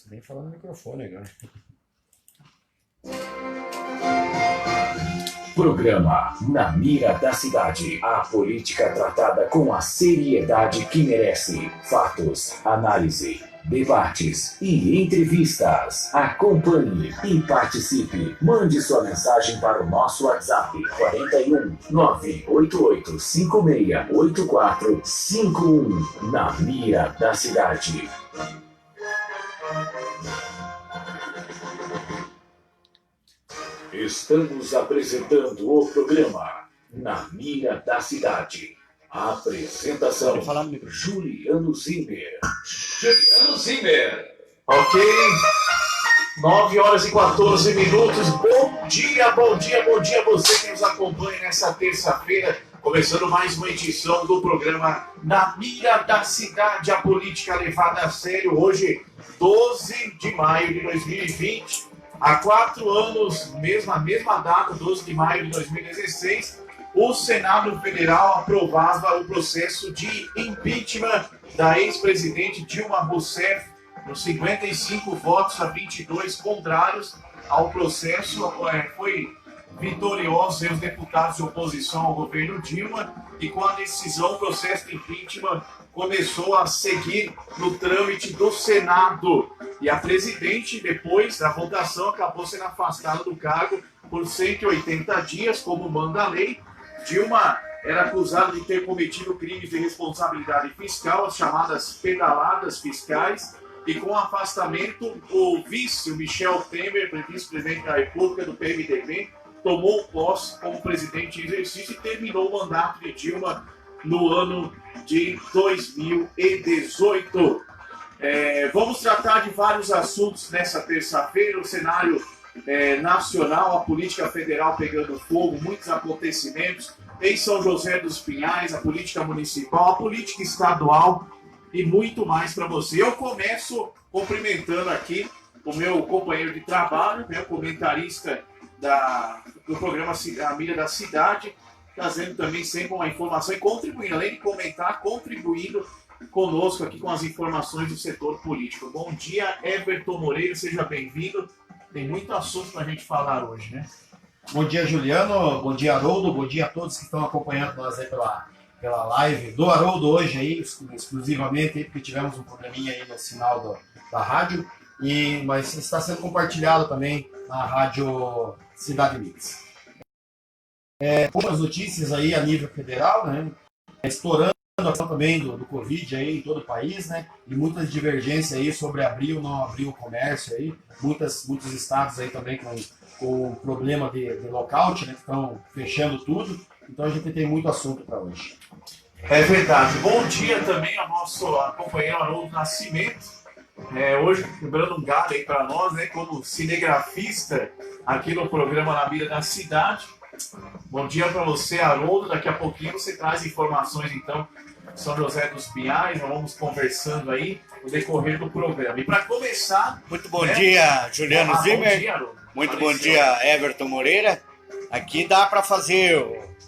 Nem falando no microfone agora. Programa Na Mira da Cidade. A política tratada com a seriedade que merece. Fatos, análise, debates e entrevistas. Acompanhe e participe. Mande sua mensagem para o nosso WhatsApp 41 988 568451. Na Mira da Cidade. Estamos apresentando o programa Na Mira da Cidade. A apresentação: Juliano Zimmer. Juliano Zimmer. Ok. 9h14. Bom dia você que nos acompanha nessa terça-feira. Começando mais uma edição do programa Na Mira da Cidade, a política levada a sério. Hoje, 12 de maio de 2020. Há 4 anos, mesma data, 12 de maio de 2016, o Senado Federal aprovava o processo de impeachment da ex-presidente Dilma Rousseff, nos 55 votos a 22 contrários ao processo. Foi vitorioso os deputados de oposição ao governo Dilma, e com a decisão, o processo de impeachment começou a seguir no trâmite do Senado. E a presidente, depois da votação, acabou sendo afastada do cargo por 180 dias, como manda a lei. Dilma era acusada de ter cometido crimes de responsabilidade fiscal, as chamadas pedaladas fiscais, e com o afastamento, o vice, o Michel Temer, vice-presidente da República do PMDB, tomou posse como presidente em exercício e terminou o mandato de Dilma no ano de 2018. Vamos tratar de vários assuntos nessa terça-feira. O cenário nacional, a política federal pegando fogo, muitos acontecimentos em São José dos Pinhais, a política municipal, a política estadual e muito mais para você. Eu começo cumprimentando aqui o meu companheiro de trabalho, comentarista do programa A Mira da Cidade, trazendo também sempre uma informação e contribuindo, além de comentar, contribuindo conosco aqui com as informações do setor político. Bom dia, Everton Moreira, seja bem-vindo. Tem muito assunto para a gente falar hoje, né? Bom dia, Juliano. Bom dia, Haroldo. Bom dia a todos que estão acompanhando nós aí pela live do Haroldo hoje aí, exclusivamente, porque tivemos um probleminha aí no sinal da rádio, mas está sendo compartilhado também na rádio Cidade Mix. Algumas notícias aí a nível federal, né? Estourando a questão também do Covid aí em todo o país, né? E muitas divergências aí sobre abrir ou não abrir o comércio aí. Muitos estados aí também com problema de lockout, né? Que estão fechando tudo. Então a gente tem muito assunto para hoje. É verdade. Bom dia também ao nosso companheiro Haroldo Nascimento. Hoje, quebrando um galho aí para nós, né? Como cinegrafista aqui no programa Na Mira da Cidade. Bom dia para você, Haroldo. Daqui a pouquinho você traz informações, então, de São José dos Pinhais. Nós vamos conversando aí no decorrer do programa. E para começar... Muito bom dia, Juliano Zimmer. Bom dia, Haroldo. Muito bom dia, Everton Moreira. Aqui dá para fazer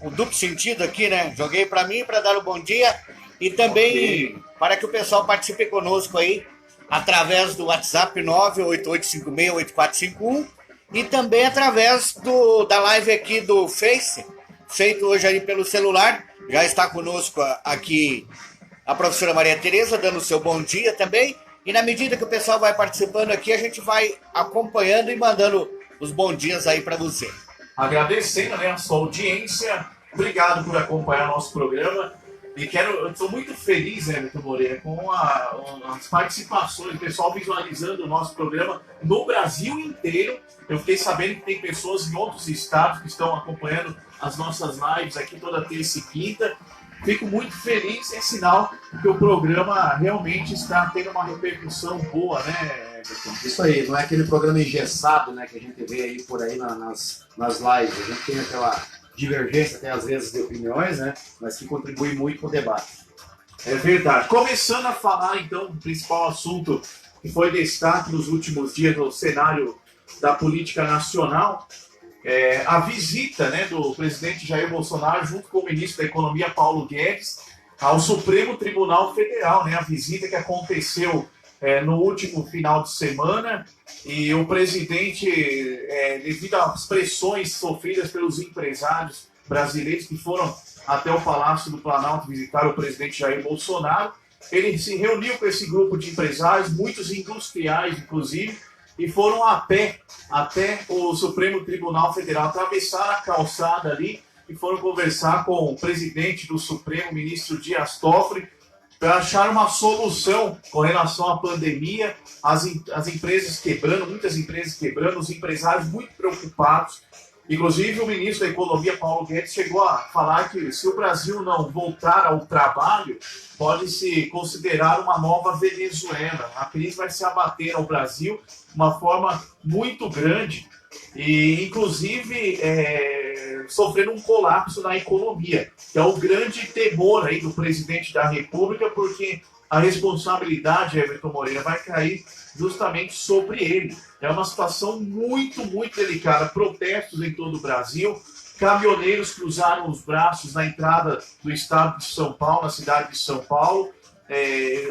o duplo sentido aqui, né? Joguei para mim para dar o bom dia e também para que o pessoal participe conosco aí através do WhatsApp 988568451 e também através da live aqui do Face, feito hoje aí pelo celular. Já está conosco aqui a professora Maria Tereza, dando o seu bom dia também. E na medida que o pessoal vai participando aqui, a gente vai acompanhando e mandando os bons dias aí para você. Agradecendo, né, a sua audiência. Obrigado por acompanhar nosso programa. E estou muito feliz, Everton Moreira, com as participações, o pessoal visualizando o nosso programa no Brasil inteiro. Eu fiquei sabendo que tem pessoas em outros estados que estão acompanhando as nossas lives aqui toda terça e quinta. Fico muito feliz, é sinal que o programa realmente está tendo uma repercussão boa, né, Everton? Isso aí, não é aquele programa engessado, né, que a gente vê aí por aí nas lives. A gente tem aquela divergência, até às vezes, de opiniões, né, mas que contribui muito para o debate. É verdade. Começando a falar, então, do principal assunto que foi destaque nos últimos dias no cenário da política nacional, a visita, né, do presidente Jair Bolsonaro junto com o ministro da Economia, Paulo Guedes, ao Supremo Tribunal Federal, né, a visita que aconteceu no último final de semana, e o presidente, devido às pressões sofridas pelos empresários brasileiros que foram até o Palácio do Planalto visitar o presidente Jair Bolsonaro, ele se reuniu com esse grupo de empresários, muitos industriais inclusive, e foram a pé até o Supremo Tribunal Federal, atravessaram a calçada ali e foram conversar com o presidente do Supremo, ministro Dias Toffoli, para achar uma solução com relação à pandemia, as empresas quebrando, muitas empresas quebrando, os empresários muito preocupados. Inclusive, o ministro da Economia, Paulo Guedes, chegou a falar que se o Brasil não voltar ao trabalho, pode-se considerar uma nova Venezuela. A crise vai se abater ao Brasil de uma forma muito grande e, inclusive, sofrendo um colapso na economia, que é o grande temor aí do presidente da República, porque a responsabilidade, Everton Moreira, vai cair justamente sobre ele. É uma situação muito, muito delicada. Protestos em todo o Brasil, caminhoneiros cruzaram os braços na entrada do estado de São Paulo, na cidade de São Paulo,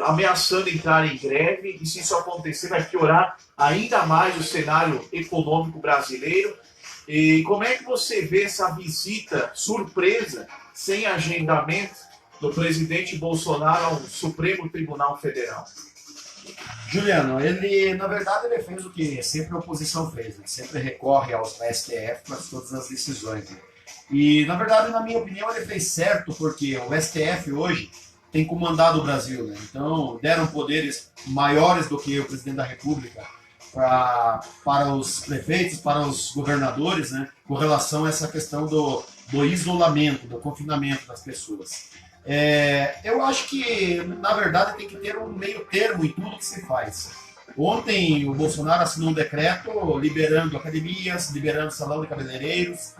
ameaçando entrar em greve, e se isso acontecer vai piorar ainda mais o cenário econômico brasileiro. E como é que você vê essa visita surpresa, sem agendamento, do presidente Bolsonaro ao Supremo Tribunal Federal? Juliano, ele, na verdade, ele fez o que sempre a oposição fez, ele sempre recorre ao STF para todas as decisões. Né? E, na verdade, na minha opinião, ele fez certo, porque o STF hoje tem comandado o Brasil, né? Então deram poderes maiores do que o presidente da República para os prefeitos, para os governadores, né? Com relação a essa questão do isolamento, do confinamento das pessoas. Eu acho que, na verdade, tem que ter um meio termo em tudo que se faz. Ontem, o Bolsonaro assinou um decreto liberando academias, liberando salão de cabeleireiros.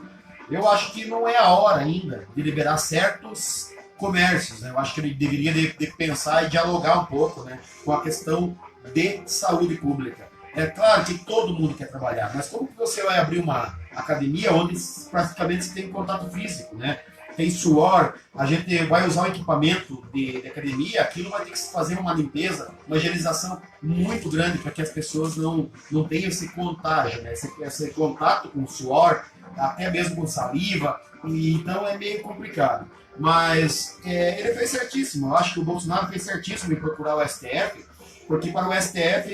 Eu acho que não é a hora ainda de liberar certos comércios. Né? Eu acho que ele deveria de pensar e dialogar um pouco, né, com a questão de saúde pública. É claro que todo mundo quer trabalhar, mas como que você vai abrir uma academia onde praticamente você tem contato físico, né? Tem suor, a gente vai usar um equipamento de academia, aquilo vai ter que fazer uma limpeza, uma higienização muito grande para que as pessoas não tenham esse contágio, né? esse contato com suor, até mesmo com saliva, e então é meio complicado. Mas ele fez certíssimo, eu acho que o Bolsonaro fez certíssimo em procurar o STF, porque para o STF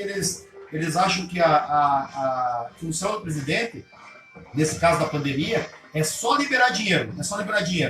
eles acham que a função do presidente, nesse caso da pandemia, é só liberar dinheiro,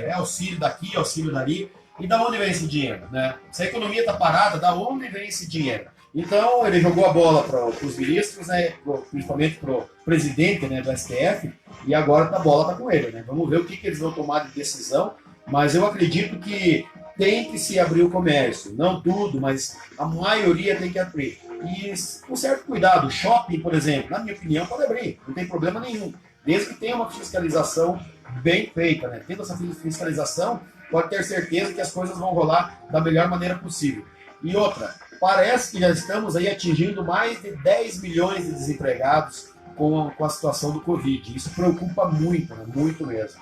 é auxílio daqui, auxílio dali, e da onde vem esse dinheiro, né? Se a economia está parada, da onde vem esse dinheiro? Então, ele jogou a bola para os ministros, né, principalmente para o presidente, né, do STF, e agora a bola está com ele, né? Vamos ver o que eles vão tomar de decisão, mas eu acredito que tem que se abrir o comércio, não tudo, mas a maioria tem que abrir. E com certo cuidado, o shopping, por exemplo, na minha opinião, pode abrir, não tem problema nenhum. Desde que tenha uma fiscalização bem feita, né? Tendo essa fiscalização, pode ter certeza que as coisas vão rolar da melhor maneira possível. E outra, parece que já estamos aí atingindo mais de 10 milhões de desempregados com a situação do Covid. Isso preocupa muito, né? Muito mesmo.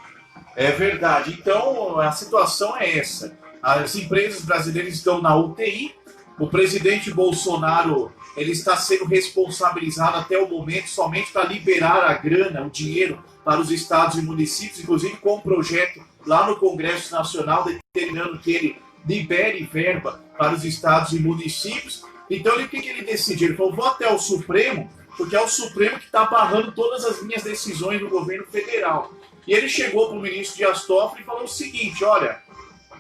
É verdade. Então, a situação é essa. As empresas brasileiras estão na UTI, o presidente Bolsonaro ele está sendo responsabilizado até o momento somente para liberar a grana, o dinheiro para os estados e municípios, inclusive com um projeto lá no Congresso Nacional determinando que ele libere verba para os estados e municípios. Então, o que ele decidiu? Ele falou, vou até o Supremo, porque é o Supremo que está barrando todas as minhas decisões do governo federal. E ele chegou para o ministro Dias Toffoli e falou o seguinte, olha,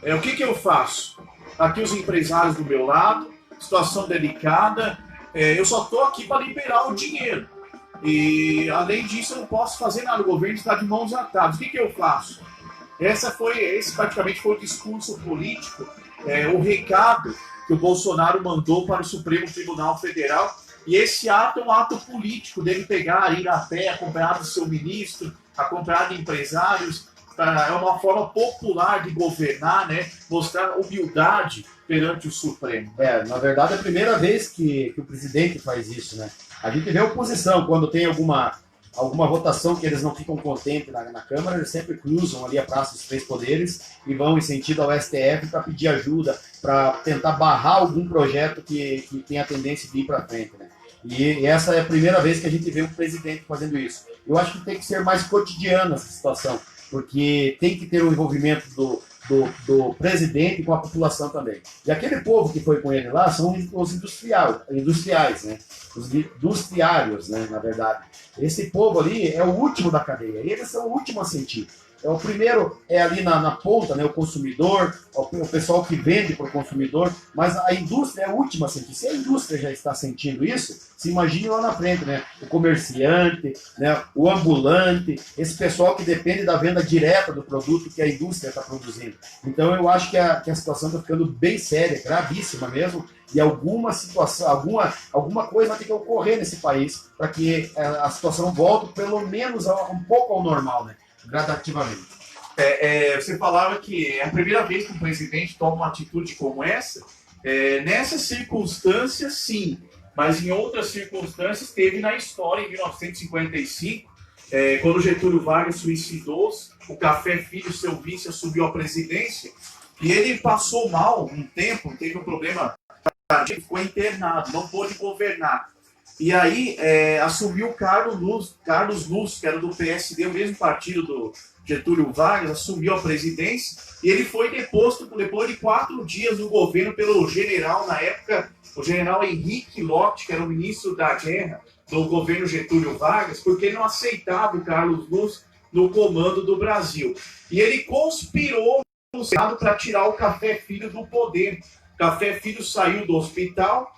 o que eu faço? Aqui os empresários do meu lado, situação delicada, eu só estou aqui para liberar o dinheiro. E, além disso, eu não posso fazer nada. O governo está de mãos atadas. O que eu faço? Esse praticamente foi o discurso político, o recado que o Bolsonaro mandou para o Supremo Tribunal Federal. E esse ato é um ato político dele pegar, ir a pé, acompanhado do seu ministro, acompanhado de empresários. É uma forma popular de governar, né? Mostrar humildade perante o Supremo. Na verdade, é a primeira vez que o presidente faz isso, né? A gente vê a oposição, quando tem alguma votação que eles não ficam contentes na Câmara, eles sempre cruzam ali a Praça dos Três Poderes e vão em sentido ao STF para pedir ajuda, para tentar barrar algum projeto que tem a tendência de ir para frente, né? E essa é a primeira vez que a gente vê um presidente fazendo isso. Eu acho que tem que ser mais cotidiana essa situação, porque tem que ter um envolvimento do presidente com a população também. E aquele povo que foi com ele lá são os industriais, né? Os industriários, né, na verdade. Esse povo ali é o último da cadeia, eles são o último a sentir. O primeiro é ali na ponta, né, o consumidor, o pessoal que vende para o consumidor, mas a indústria é a última a sentir. Se a indústria já está sentindo isso, se imagine lá na frente, né? O comerciante, né, o ambulante, esse pessoal que depende da venda direta do produto que a indústria está produzindo. Então eu acho que a situação está ficando bem séria, gravíssima mesmo, e alguma situação, alguma coisa vai ter que ocorrer nesse país para que a situação volte pelo menos um pouco ao normal, né? Gradativamente. Você falava que é a primeira vez que um presidente toma uma atitude como essa. Nessas circunstâncias, sim, mas em outras circunstâncias teve na história, em 1955, quando Getúlio Vargas suicidou-se, o Café Filho, seu vice, assumiu a presidência e ele passou mal um tempo, teve um problema, ficou internado, não pôde governar. E aí assumiu o Carlos Luz, que era do PSD, o mesmo partido do Getúlio Vargas, assumiu a presidência e ele foi deposto depois de 4 dias no governo pelo general, na época, o general Henrique Lott, que era o ministro da guerra do governo Getúlio Vargas, porque ele não aceitava o Carlos Luz no comando do Brasil. E ele conspirou no Senado para tirar o Café Filho do poder. O Café Filho saiu do hospital,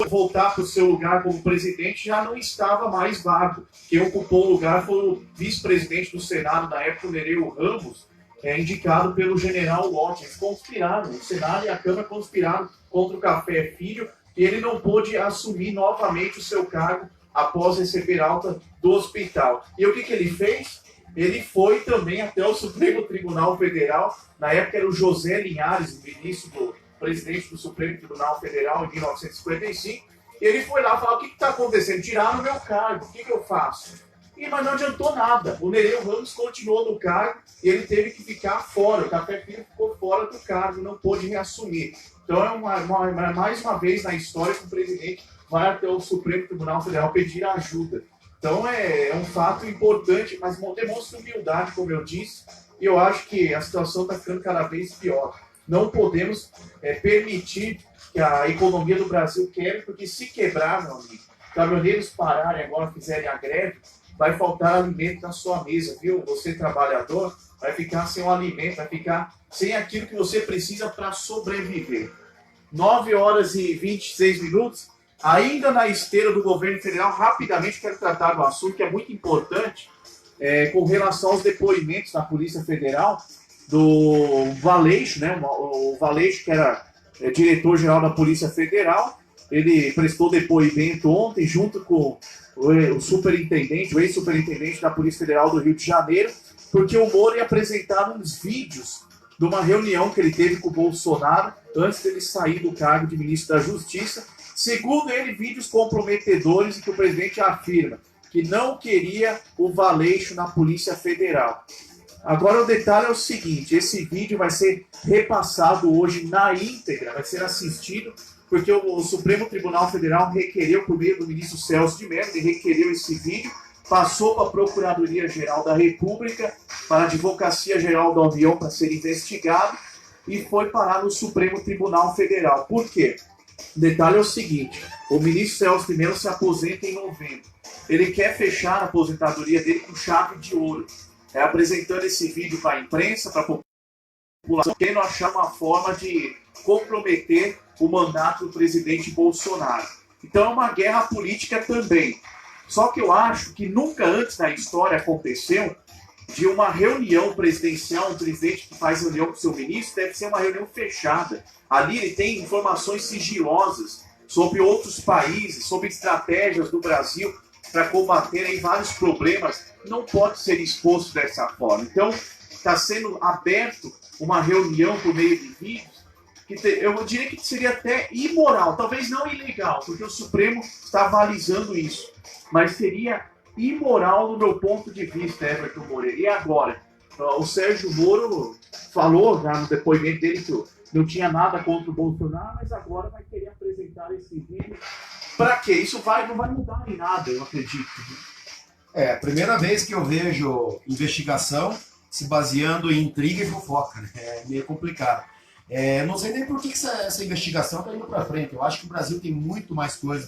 voltar para o seu lugar como presidente, já não estava mais vago. Quem ocupou o lugar foi o vice-presidente do Senado, na época, o Nereu Ramos, indicado pelo general Lott. Eles conspiraram, o Senado e a Câmara conspiraram contra o Café Filho, e ele não pôde assumir novamente o seu cargo após receber alta do hospital. E o que ele fez? Ele foi também até o Supremo Tribunal Federal, na época era o José Linhares, o presidente do Supremo Tribunal Federal, em 1955, e ele foi lá falar: o que está acontecendo? Tiraram o meu cargo, o que eu faço? Mas não adiantou nada. O Nereu Ramos continuou no cargo e ele teve que ficar fora. O Café Filho ficou fora do cargo, não pôde reassumir. Então é mais uma vez na história que o presidente vai até o Supremo Tribunal Federal pedir ajuda. Então é um fato importante, mas demonstra humildade, como eu disse, e eu acho que a situação está ficando cada vez pior. Não podemos permitir que a economia do Brasil quebre, porque se quebrar, meu amigo, caminhoneiros pararem agora, fizerem a greve, vai faltar alimento na sua mesa, viu? Você, trabalhador, vai ficar sem o alimento, vai ficar sem aquilo que você precisa para sobreviver. 9 horas e 26 minutos, ainda na esteira do governo federal, rapidamente quero tratar do assunto que é muito importante, com relação aos depoimentos da Polícia Federal, do Valeixo, né? O Valeixo, que era diretor-geral da Polícia Federal, ele prestou depoimento ontem junto com o superintendente, o ex-superintendente da Polícia Federal do Rio de Janeiro, porque o Moro ia apresentar uns vídeos de uma reunião que ele teve com o Bolsonaro antes dele sair do cargo de ministro da Justiça. Segundo ele, vídeos comprometedores, em que o presidente afirma que não queria o Valeixo na Polícia Federal. Agora o detalhe é o seguinte: esse vídeo vai ser repassado hoje na íntegra, vai ser assistido, porque o Supremo Tribunal Federal requereu, por meio do ministro Celso de Mello, ele requereu esse vídeo, passou para a Procuradoria-Geral da República, para a Advocacia-Geral da União para ser investigado, e foi parar no Supremo Tribunal Federal. Por quê? O detalhe é o seguinte: o ministro Celso de Mello se aposenta em novembro. Ele quer fechar a aposentadoria dele com chave de ouro, apresentando esse vídeo para a imprensa, para a população, querendo achar uma forma de comprometer o mandato do presidente Bolsonaro. Então é uma guerra política também. Só que eu acho que nunca antes na história aconteceu de uma reunião presidencial, um presidente que faz reunião com seu ministro, deve ser uma reunião fechada. Ali ele tem informações sigilosas sobre outros países, sobre estratégias do Brasil para combater aí vários problemas. Não pode ser exposto dessa forma. Então, está sendo aberto uma reunião por meio de vídeos, que eu diria que seria até imoral, talvez não ilegal, porque o Supremo está avalizando isso, mas seria imoral no meu ponto de vista, Everton Moreira. E agora? o Sérgio Moro falou já no depoimento dele que não tinha nada contra o Bolsonaro, mas agora vai querer apresentar esse vídeo. Para quê? Isso não vai mudar em nada, eu acredito. É a primeira vez que eu vejo investigação se baseando em intriga e fofoca, né? É meio complicado. Não sei nem por que essa investigação está indo para frente. Eu acho que o Brasil tem muito mais coisa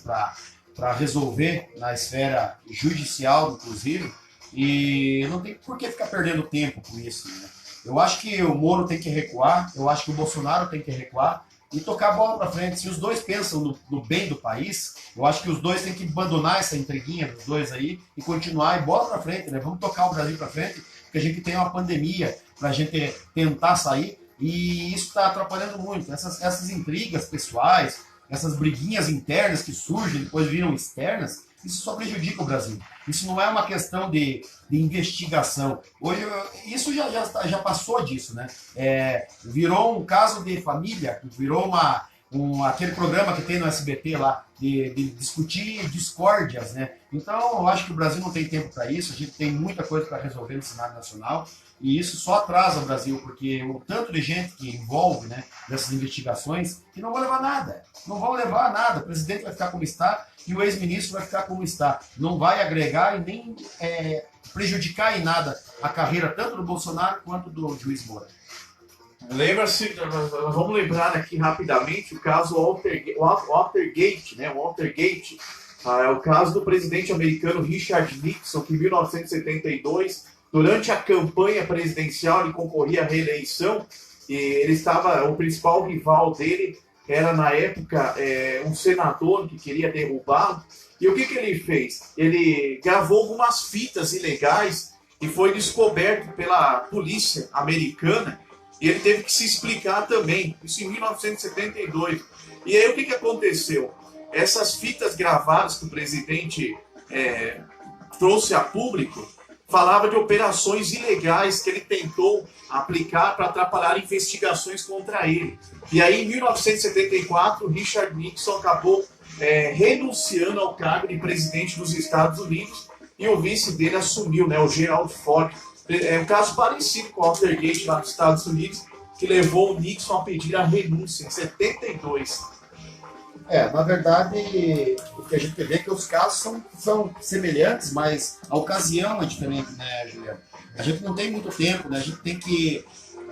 para resolver na esfera judicial, inclusive, e não tem por que ficar perdendo tempo com isso, né? Eu acho que o Moro tem que recuar, eu acho que o Bolsonaro tem que recuar e tocar a bola para frente. Se os dois pensam no bem do país, eu acho que os dois têm que abandonar essa intriguinha dos dois aí e continuar e bola para frente, né? Vamos tocar o Brasil para frente, porque a gente tem uma pandemia para a gente tentar sair e isso está atrapalhando muito. Essas intrigas pessoais, essas briguinhas internas que surgem, depois viram externas, isso só prejudica o Brasil. Isso não é uma questão de investigação. Hoje, isso já passou disso, né? Virou um caso de família, virou aquele programa que tem no SBT lá, de discutir discórdias, né? Então, eu acho que o Brasil não tem tempo para isso, a gente tem muita coisa para resolver no cenário nacional, e isso só atrasa o Brasil, porque o tanto de gente que envolve, né, nessas investigações, que não vão levar nada. Não vão levar nada. O presidente vai ficar como está e o ex-ministro vai ficar como está. Não vai agregar e nem prejudicar em nada a carreira tanto do Bolsonaro quanto do juiz Moura. Lembra-se, vamos lembrar aqui rapidamente o caso Watergate, né? Watergate é o caso do presidente americano Richard Nixon, que em 1972, durante a campanha presidencial, ele concorria à reeleição e ele estava, o principal rival dele era na época um senador que queria derrubá-lo. E o que ele fez? Ele gravou algumas fitas ilegais e foi descoberto pela polícia americana. E ele teve que se explicar também, isso em 1972. E aí o que aconteceu? Essas fitas gravadas que o presidente trouxe a público, falava de operações ilegais que ele tentou aplicar para atrapalhar investigações contra ele. E aí em 1974, Richard Nixon acabou renunciando ao cargo de presidente dos Estados Unidos e o vice dele assumiu, né, o Gerald Ford. É um caso parecido com o Watergate lá nos Estados Unidos, que levou o Nixon a pedir a renúncia em 72. Na verdade, o que a gente vê é que os casos são semelhantes, mas a ocasião é diferente, né, Juliano? A gente não tem muito tempo, né? A gente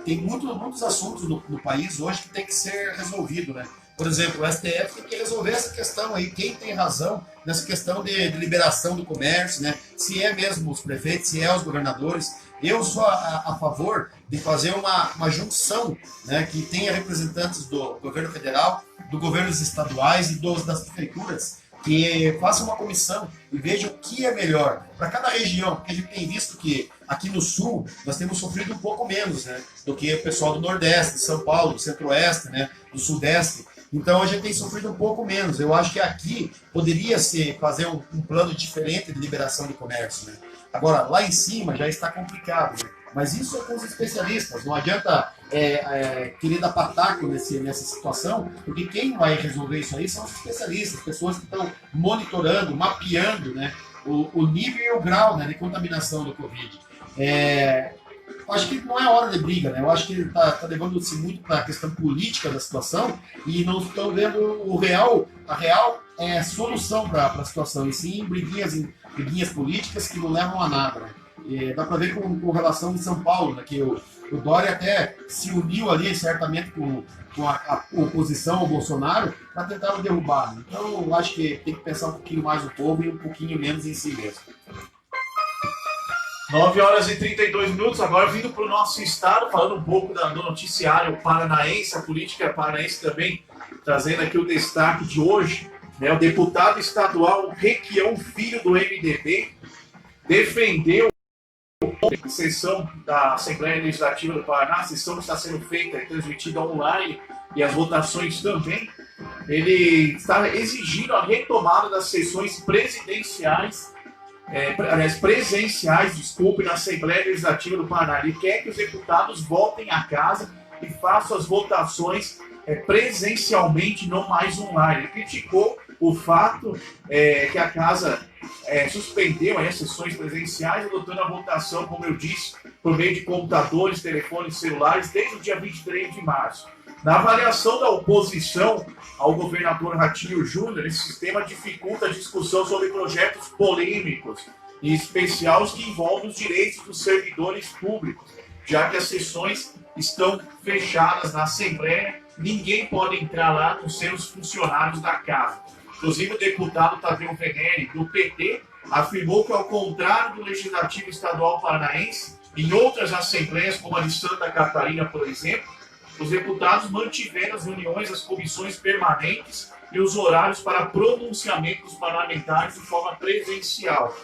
tem muitos assuntos no país hoje que tem que ser resolvido, né? Por exemplo, o STF tem que resolver essa questão aí, quem tem razão nessa questão de liberação do comércio, né? Se é mesmo os prefeitos, se é os governadores. Eu sou a favor de fazer uma junção, né, que tenha representantes do governo federal, do governos estaduais e das prefeituras, que façam uma comissão e vejam o que é melhor para cada região, porque a gente tem visto que aqui no Sul nós temos sofrido um pouco menos, né, do que o pessoal do Nordeste, de São Paulo, do Centro-Oeste, né, do Sudeste. Então a gente tem sofrido um pouco menos. Eu acho que aqui poderia fazer um plano diferente de liberação de comércio, né? Agora, lá em cima já está complicado, né? Mas isso é com os especialistas. Não adianta querer dar pataco nessa situação, porque quem vai resolver isso aí são os especialistas, pessoas que estão monitorando, mapeando, né, o nível e o grau, né, de contaminação do Covid. Acho que não é hora de briga, né? Eu acho que ele está levando-se muito para a questão política da situação e não estão vendo a real solução para a situação, e sim briguinhas políticas que não levam a nada, né? Dá para ver com relação em São Paulo, né, que o Dória até se uniu ali certamente com a oposição ao Bolsonaro para tentar o derrubar, né? Então eu acho que tem que pensar um pouquinho mais no povo e um pouquinho menos em si mesmo. 9 horas e 32 minutos, agora vindo para o nosso estado, falando um pouco do noticiário paranaense, a política paranaense também, trazendo aqui o destaque de hoje, né? O deputado estadual Requião Filho, do MDB, defendeu a sessão da Assembleia Legislativa do Paraná, a sessão que está sendo feita e transmitida online, e as votações também. Ele está exigindo a retomada das sessões presenciais, na Assembleia Legislativa do Paraná. Ele quer que os deputados voltem a casa e façam as votações presencialmente, não mais online. Ele criticou O fato é que a casa suspendeu as sessões presenciais, adotando a votação, como eu disse, por meio de computadores, telefones, celulares, desde o dia 23 de março. Na avaliação da oposição ao governador Ratinho Júnior, esse sistema dificulta a discussão sobre projetos polêmicos, em especial os que envolvem os direitos dos servidores públicos, já que as sessões estão fechadas na Assembleia, ninguém pode entrar lá, a não ser os funcionários da casa. Inclusive, o deputado Tadeu Venere, do PT, afirmou que, ao contrário do Legislativo Estadual Paranaense, em outras assembleias, como a de Santa Catarina, por exemplo, os deputados mantiveram as reuniões, as comissões permanentes e os horários para pronunciamento dos parlamentares de forma presencial.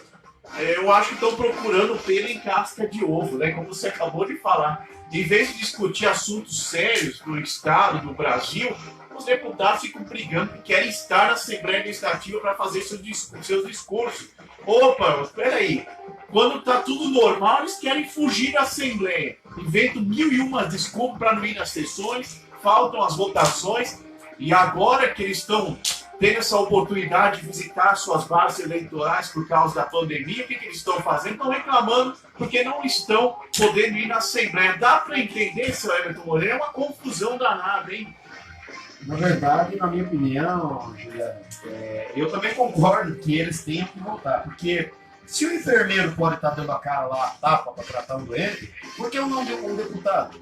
Eu acho que estão procurando pelo em casca de ovo, né? Como você acabou de falar. Em vez de discutir assuntos sérios do Estado, do Brasil, os deputados ficam brigando que querem estar na Assembleia Legislativa para fazer seus discursos. Opa, espera aí. Quando está tudo normal, eles querem fugir da Assembleia. Inventam 1001 desculpas para não ir nas sessões, faltam as votações, e agora que eles estão tendo essa oportunidade de visitar suas bases eleitorais por causa da pandemia, o que eles estão fazendo? Estão reclamando porque não estão podendo ir na Assembleia. Dá para entender, seu Everton Moreira? É uma confusão danada, hein? Na verdade, na minha opinião, Juliano, eu também concordo que eles tenham que voltar, porque se o enfermeiro pode estar dando a cara lá, a tapa para tratar um doente, por que não um deputado?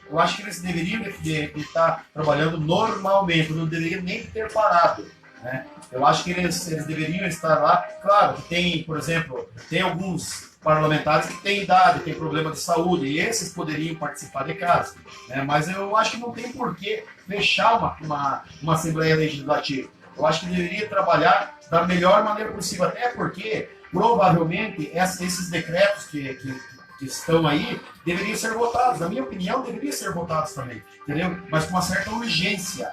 Eu acho que eles deveriam estar trabalhando normalmente, não deveriam nem ter parado, né? Eu acho que eles deveriam estar lá. Claro que tem, por exemplo, tem alguns parlamentares que têm idade, têm problema de saúde, e esses poderiam participar de casa, né? Mas eu acho que não tem por que fechar uma Assembleia Legislativa. Eu acho que deveria trabalhar da melhor maneira possível, até porque provavelmente esses decretos que estão aí deveriam ser votados. Na minha opinião, deveriam ser votados também, entendeu? Mas com uma certa urgência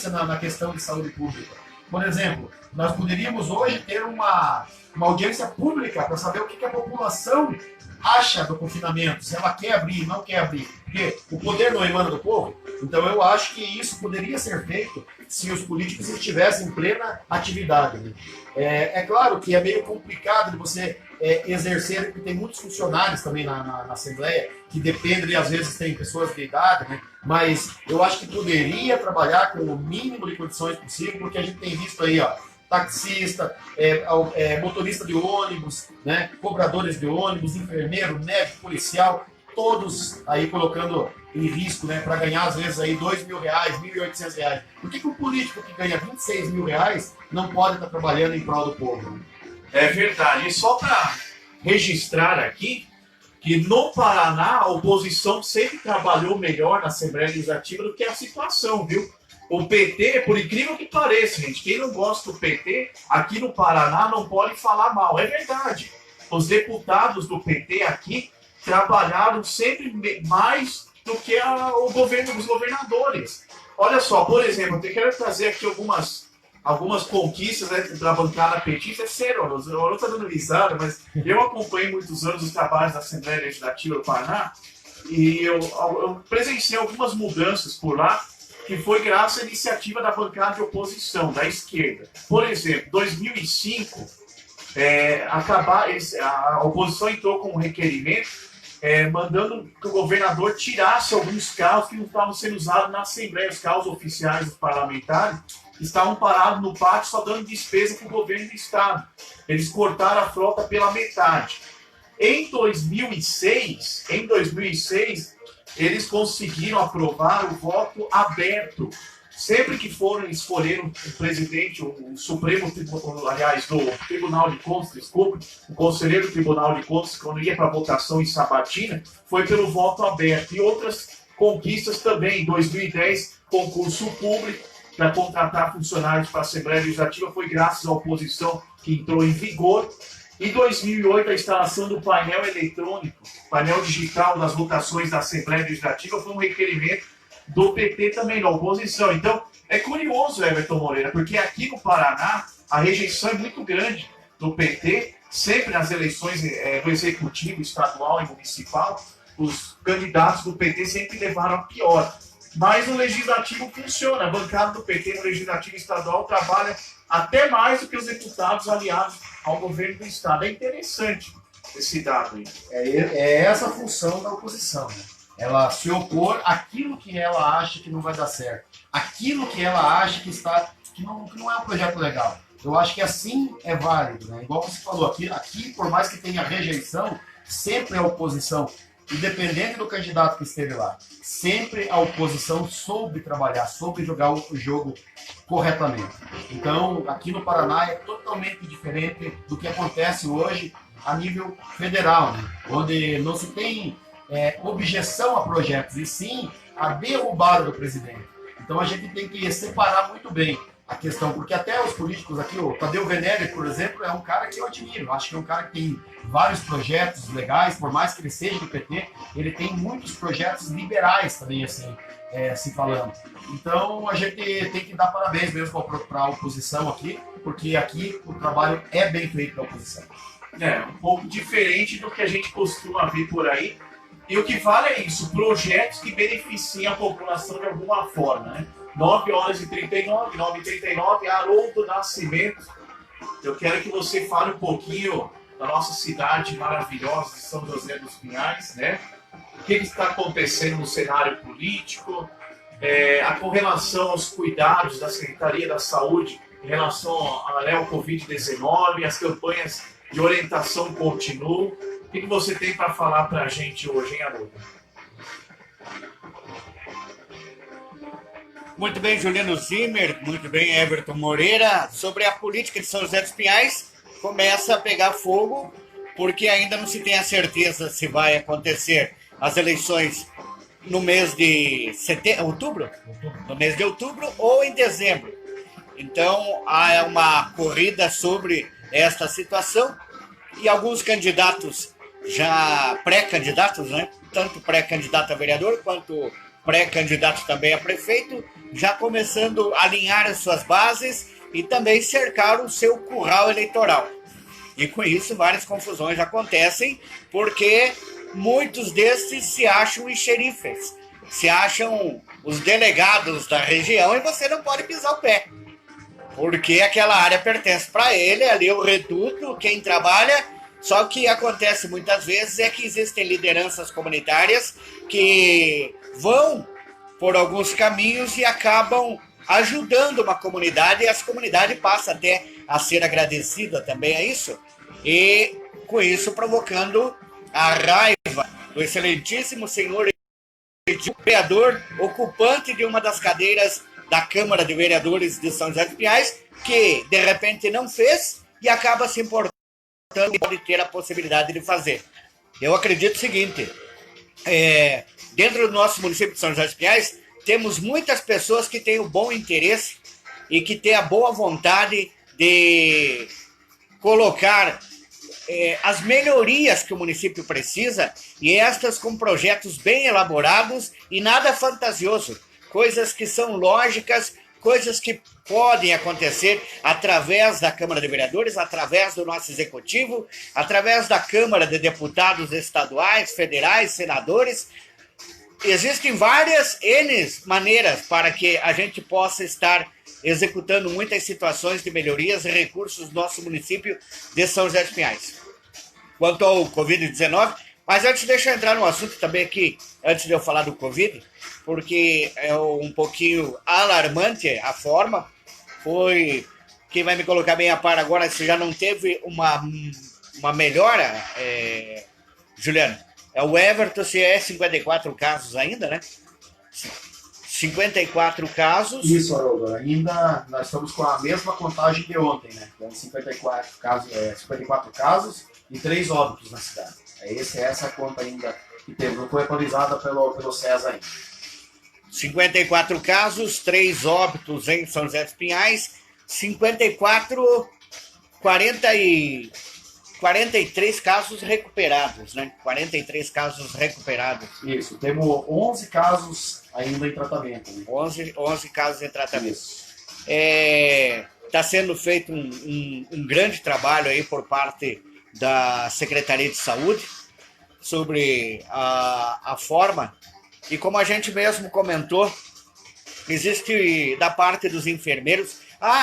na questão de saúde pública. Por exemplo, nós poderíamos hoje ter uma audiência pública para saber o que a população acha do confinamento, se ela quer abrir, não quer abrir. Porque o poder não emana do povo. Então eu acho que isso poderia ser feito se os políticos estivessem em plena atividade, né? É claro que é meio complicado de você exercer, porque tem muitos funcionários também na Assembleia, que dependem, e às vezes tem pessoas de idade, né? Mas eu acho que poderia trabalhar com o mínimo de condições possível, porque a gente tem visto aí, ó, taxista, motorista de ônibus, né, cobradores de ônibus, enfermeiro, médico, policial, todos aí colocando em risco, né, para ganhar às vezes aí R$2.000, R$1.800. Por que o político que ganha R$26.000 não pode estar trabalhando em prol do povo, né? É verdade. E só para registrar aqui que no Paraná a oposição sempre trabalhou melhor na Assembleia Legislativa do que a situação, viu? O PT, por incrível que pareça, gente, quem não gosta do PT, aqui no Paraná não pode falar mal. É verdade. Os deputados do PT aqui trabalharam sempre mais do que o governo dos governadores. Olha só, por exemplo, eu quero trazer aqui algumas conquistas, né, da bancada petista. É sério, eu não estou dando risada, mas eu acompanhei muitos anos os trabalhos da Assembleia Legislativa do Paraná e eu presenciei algumas mudanças por lá, que foi graças à iniciativa da bancada de oposição, da esquerda. Por exemplo, em 2005, a oposição entrou com um requerimento mandando que o governador tirasse alguns carros que não estavam sendo usados na Assembleia, os carros oficiais dos parlamentares, que estavam parados no pátio só dando despesa para o governo do Estado. Eles cortaram a frota pela metade. Em 2006, eles conseguiram aprovar o voto aberto. Sempre que foram escolher um presidente, o Supremo Tribunal, aliás, do Tribunal de Contas, desculpa, o conselheiro do Tribunal de Contas, quando ia para votação em sabatina, foi pelo voto aberto. E outras conquistas também. Em 2010, concurso público para contratar funcionários para a Assembleia Legislativa foi graças à oposição que entrou em vigor. Em 2008, a instalação do painel eletrônico, painel digital das votações da Assembleia Legislativa foi um requerimento do PT também, da oposição. Então, é curioso, Everton Moreira, porque aqui no Paraná a rejeição é muito grande do PT, sempre nas eleições do Executivo, estadual e municipal, os candidatos do PT sempre levaram a pior. mas o legislativo funciona. A bancada do PT no legislativo estadual trabalha até mais do que os deputados aliados ao governo do estado. É interessante esse dado aí. É essa a função da oposição, né? Ela se opor àquilo que ela acha que não vai dar certo, aquilo que ela acha que não é um projeto legal. Eu acho que assim é válido, né? Igual você falou, aqui por mais que tenha rejeição, sempre a oposição, independente do candidato que esteve lá, sempre a oposição soube trabalhar, soube jogar o jogo corretamente. Então, aqui no Paraná é totalmente diferente do que acontece hoje a nível federal, né? Onde não se tem objeção a projetos, e sim a derrubada do presidente. Então a gente tem que separar muito bem a questão, porque até os políticos aqui, o Tadeu Venere, por exemplo, é um cara que eu admiro. Acho que é um cara que tem vários projetos legais, por mais que ele seja do PT, ele tem muitos projetos liberais também, assim, se falando. Então a gente tem que dar parabéns mesmo para a oposição aqui, porque aqui o trabalho é bem feito da oposição. Um pouco diferente do que a gente costuma ver por aí. E o que vale é isso, projetos que beneficiam a população de alguma forma, né? 9h39, 9h39, Haroldo Nascimento. Eu quero que você fale um pouquinho da nossa cidade maravilhosa de São José dos Pinhais, né? O que está acontecendo no cenário político, com relação aos cuidados da Secretaria da Saúde em relação ao Covid-19, as campanhas de orientação continuam. O que você tem para falar para a gente hoje, hein, Haroldo? Muito bem, Juliano Zimmer, muito bem, Everton Moreira. Sobre a política de São José dos Pinhais, começa a pegar fogo, porque ainda não se tem a certeza se vai acontecer as eleições no mês de outubro? No mês de outubro ou em dezembro. Então, há uma corrida sobre esta situação e alguns candidatos já pré-candidatos, né? Tanto pré-candidato a vereador quanto pré-candidato também a prefeito, já começando a alinhar as suas bases e também cercar o seu curral eleitoral. E com isso várias confusões acontecem, porque muitos desses se acham os xerifes, se acham os delegados da região, e você não pode pisar o pé, porque aquela área pertence para ele, ali é o reduto, quem trabalha. Só que acontece muitas vezes é que existem lideranças comunitárias que vão por alguns caminhos e acabam ajudando uma comunidade, e essa comunidade passa até a ser agradecida também a isso, e com isso provocando a raiva do excelentíssimo senhor vereador, ocupante de uma das cadeiras da Câmara de Vereadores de São José dos Pinhais, que de repente não fez e acaba se importando e pode ter a possibilidade de fazer. Eu acredito o seguinte, dentro do nosso município de São José dos Pinhais, temos muitas pessoas que têm o bom interesse e que têm a boa vontade de colocar as melhorias que o município precisa, e estas com projetos bem elaborados e nada fantasioso, coisas que são lógicas, coisas que podem acontecer através da Câmara de Vereadores, através do nosso Executivo, através da Câmara de Deputados estaduais, federais, senadores. Existem várias maneiras para que a gente possa estar executando muitas situações de melhorias e recursos do nosso município de São José dos Pinhais. Quanto ao Covid-19, mas antes deixa eu entrar no assunto também aqui, antes de eu falar do Covid, porque é um pouquinho alarmante a forma. Foi, quem vai me colocar bem a par agora, se já não teve uma melhora, Juliano, é o Everton, se é 54 casos ainda, né? 54 casos. Isso, Haroldo. Ainda nós estamos com a mesma contagem de ontem, né? Então, 54 casos e 3 óbitos na cidade. Essa conta ainda que teve, não foi atualizada pelo César ainda. 54 casos, 3 óbitos em São José dos Pinhais, 43 casos recuperados, né? 43 casos recuperados. Isso, temos 11 casos ainda em tratamento. Né? 11 casos em tratamento. Está sendo feito um grande trabalho aí por parte da Secretaria de Saúde sobre a forma E como a gente mesmo comentou, existe da parte dos enfermeiros...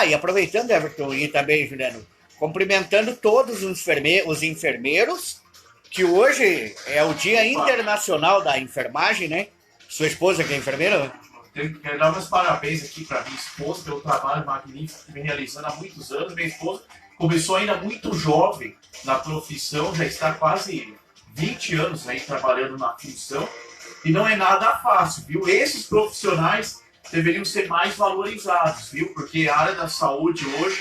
e aproveitando, Everton, e também, Juliano, cumprimentando todos os enfermeiros, que hoje é o Dia Internacional da Enfermagem, né? Sua esposa que é enfermeira? Quero dar meus parabéns aqui para minha esposa, pelo trabalho magnífico que vem realizando há muitos anos. Minha esposa começou ainda muito jovem na profissão, já está quase 20 anos aí trabalhando na função, e não é nada fácil, viu? Esses profissionais deveriam ser mais valorizados, viu? Porque a área da saúde hoje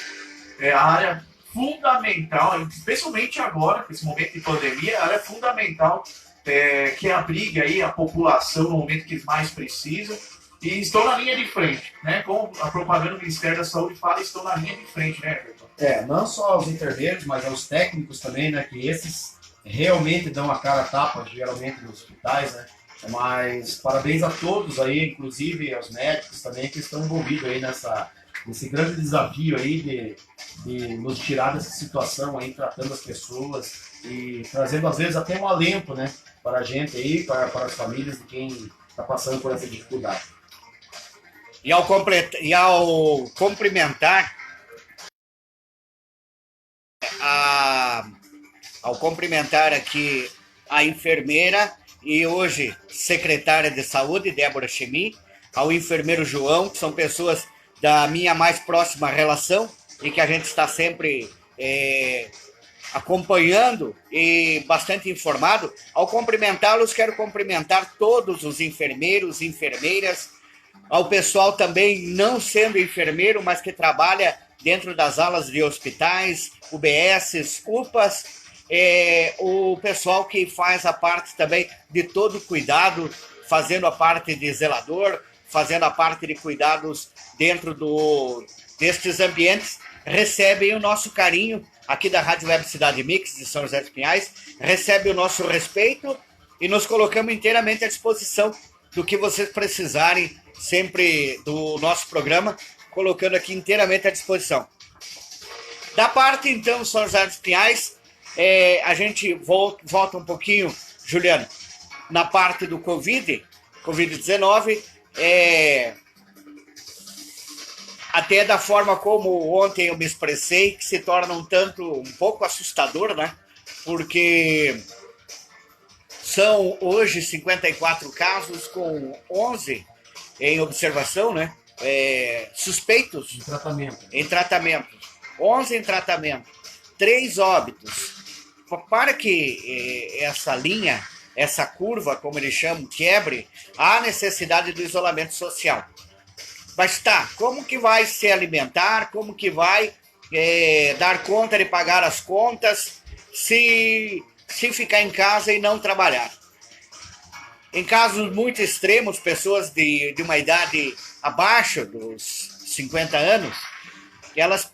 é a área fundamental, especialmente agora, nesse momento de pandemia, a área fundamental que abriga aí a população no momento que eles mais precisam, e estão na linha de frente, né? Como a propaganda do Ministério da Saúde fala, estão na linha de frente, né, Everton? Não só os enfermeiros, mas aos técnicos também, né? Que esses realmente dão a cara a tapa, geralmente nos hospitais, né? Mas parabéns a todos aí, inclusive aos médicos também, que estão envolvidos aí nesse grande desafio aí de nos tirar dessa situação aí, tratando as pessoas e trazendo às vezes até um alento, né? Para a gente aí, para as famílias de quem está passando por essa dificuldade. E ao cumprimentar aqui a enfermeira e hoje secretária de saúde, Débora Chemi, ao enfermeiro João, que são pessoas da minha mais próxima relação e que a gente está sempre acompanhando e bastante informado. Ao cumprimentá-los, quero cumprimentar todos os enfermeiros, enfermeiras, ao pessoal também não sendo enfermeiro, mas que trabalha dentro das alas de hospitais, UBSs, UPAs, o pessoal que faz a parte também de todo cuidado, fazendo a parte de zelador, fazendo a parte de cuidados dentro destes ambientes, recebem o nosso carinho aqui da Rádio Web Cidade Mix de São José dos Pinhais, recebe o nosso respeito e nos colocamos inteiramente à disposição do que vocês precisarem sempre do nosso programa, colocando aqui inteiramente à disposição. Da parte, então, São José dos Pinhais, a gente volta um pouquinho, Juliano, na parte do Covid-19, até da forma como ontem eu me expressei, que se torna um pouco assustador, né? Porque são hoje 54 casos com 11 em observação, né? Suspeitos. Em tratamento. 11 em tratamento. 3 óbitos. Para que essa linha, essa curva, como eles chamam, quebre, há necessidade do isolamento social. Mas como que vai se alimentar, como que vai dar conta de pagar as contas se ficar em casa e não trabalhar? Em casos muito extremos, pessoas de uma idade abaixo dos 50 anos, elas